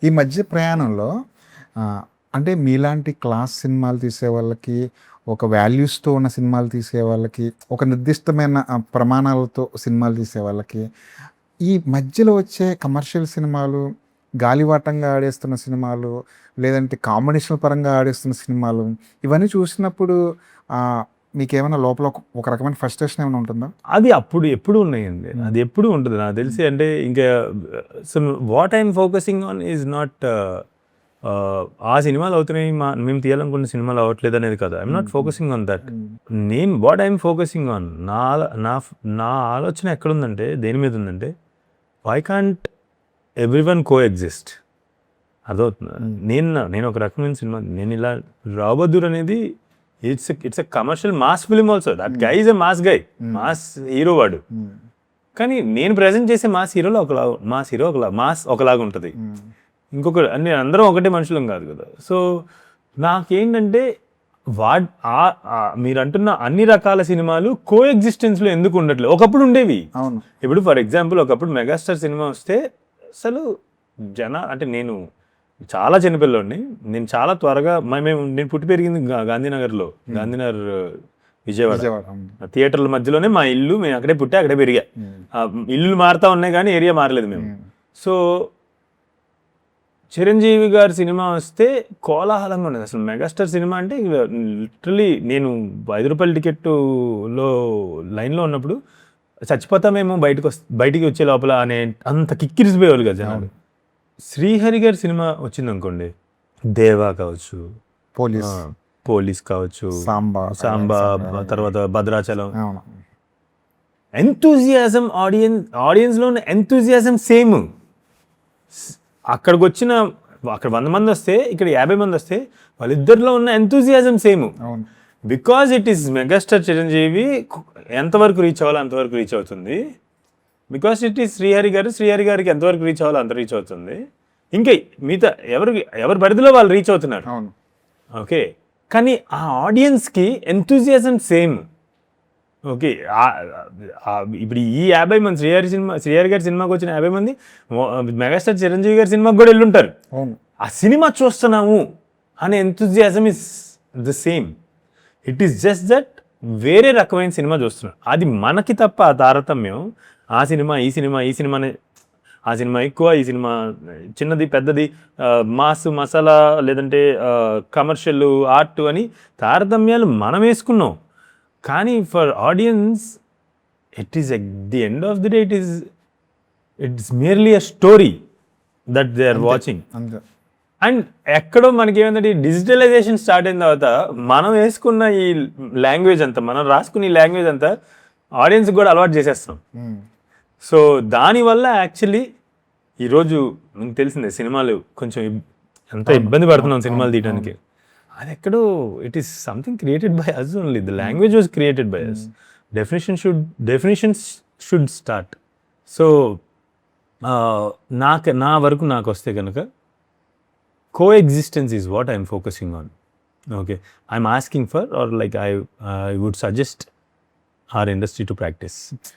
ఈ మధ్య ప్రయాణంలో అంటే మీలాంటి క్లాస్ సినిమాలు తీసే వాళ్ళకి, ఒక వాల్యూస్‌తో ఉన్న సినిమాలు తీసే వాళ్ళకి, ఒక నిర్దిష్టమైన ప్రమాణాలతో సినిమాలు తీసే వాళ్ళకి, ఈ మధ్యలో వచ్చే కమర్షియల్ సినిమాలు, గాలివాటంగా ఆడేస్తున్న సినిమాలు, లేదంటే కాంబినేషన్‌ల పరంగా ఆడేస్తున్న సినిమాలు, ఇవన్నీ చూసినప్పుడు మీకేమన్నా లోపల ఒక రకమైన ఫ్రస్ట్రేషన్ ఏమైనా ఉంటుందా? అది అప్పుడు ఎప్పుడు ఉన్నాయండి. అది ఎప్పుడు ఉంటుంది నాకు తెలిసి. అంటే ఇంకా so what I'm focusing on is not ఆ సినిమాలు అవుతున్నాయి, మేము తీయాలనుకున్న సినిమాలు అవ్వట్లేదు అనేది కదా. I'm not focusing on that. నేను వాట్ ఐఎమ్ ఫోకసింగ్ ఆన్, నా ఆలోచన ఎక్కడుందంటే, దేని మీద ఉందంటే, why can't everyone coexist. అదవుతుంది. నేను ఒక రకమైన సినిమా, నేను ఇలా రాబోదుర్ అనేది it's a commercial mass film also. That guy is a mass guy, mass hero వాడు. కానీ నేను ప్రజెంట్ చేసే మాస్ హీరోలో ఒకలాగా ఉంటుంది. ఇంకొకటి అన్ని అందరం ఒకటే మనుషులం కాదు కదా. సో నాకేంటంటే మీరు అంటున్న అన్ని రకాల సినిమాలు కో ఎగ్జిస్టెన్స్లో ఎందుకు ఉండట్లేదు? ఒకప్పుడు ఉండేవి. ఇప్పుడు ఫర్ ఎగ్జాంపుల్ ఒకప్పుడు మెగాస్టార్ సినిమా వస్తే అసలు అంటే నేను చాలా చిన్నపిల్లోడిని, నేను చాలా త్వరగా నేను పుట్టి పెరిగింది గాంధీనగర్లో, గాంధీనగర్ విజయవాడ థియేటర్ల మధ్యలోనే మా ఇల్లు. మేము అక్కడే పుట్టి అక్కడే పెరిగా. ఇల్లు మారుతా ఉన్నాయి కానీ ఏరియా మారలేదు మేము. సో చిరంజీవి గారి సినిమా వస్తే కోలాహలంగా ఉండేది. అసలు మెగాస్టార్ సినిమా అంటే లిటరలీ నేను 5 రూపాయల టికెట్లో లైన్లో ఉన్నప్పుడు చచ్చిపోతామేమో బయటికి వచ్చే లోపల అనే అంత కిక్కిరిసిపోయేవాళ్ళు కదా జనాలు. శ్రీహరి గారి సినిమా వచ్చింది అనుకోండి, దేవా కావచ్చు, పోలీస్ కావచ్చు, సాంబా, తర్వాత భద్రాచలం, ఎంతూజియాజం ఆడియన్స్లో ఉన్న ఎంతూజియాజం సేమ్. అక్కడ 100 మంది వస్తే ఇక్కడ 50 మంది వస్తే వాళ్ళిద్దరిలో ఉన్న enthusiasm same. Because it is megastar Chiranjeevi, ఎంతవరకు రీచ్ అవ్వాలో అంతవరకు రీచ్ అవుతుంది. బికాస్ ఇట్ ఈస్ శ్రీహరి గారికి ఎంతవరకు రీచ్ అవ్వాలో అంత రీచ్ అవుతుంది. ఇంకా మిగతా ఎవరి పరిధిలో వాళ్ళు రీచ్ అవుతున్నారు. ఓకే, కానీ ఆ ఆడియన్స్కి ఎంతూజియాజం సేమ్. ఓకే, ఇప్పుడు ఈ 50 మంది శ్రీహరి గారి సినిమాకి వచ్చిన 50 మంది మెగాస్టార్ చిరంజీవి గారి సినిమాకి కూడా వెళ్ళుంటారు. ఆ సినిమా చూస్తున్నాము అనే enthusiasm is the same. It is just that వేరే రకమైన సినిమా చూస్తున్నాం. అది మనకి తప్ప ఆ తారతమ్యం, ఆ సినిమా ఈ సినిమానే, ఆ సినిమా ఎక్కువ, ఈ సినిమా చిన్నది పెద్దది, మాస్ మసాలా లేదంటే కమర్షియల్ ఆర్ట్ అని తారతమ్యాలు మనం వేసుకున్నాం. కానీ for audience it is at the end of the day it's merely a story that they are watching. And ఎక్కడో మనకి ఏమంటే డిజిటలైజేషన్ స్టార్ట్ అయిన తర్వాత మనం వేసుకున్న ఈ లాంగ్వేజ్ అంతా, మనం రాసుకున్న ఈ లాంగ్వేజ్ అంతా ఆడియన్స్కి కూడా అలవాటు చేసేస్తాం. సో దానివల్ల యాక్చువల్లీ ఈరోజు మీకు తెలిసిందే సినిమాలు కొంచెం ఎంత ఇబ్బంది పడుతున్నాం సినిమాలు తీయడానికి. అది ఎక్కడో it is something created by us only. The language was created by us. Definitions should start. So నా వరకు నాకు వస్తే కనుక coexistence is what I'm focusing on. Okay, I'm asking for, or like I would suggest our industry to practice.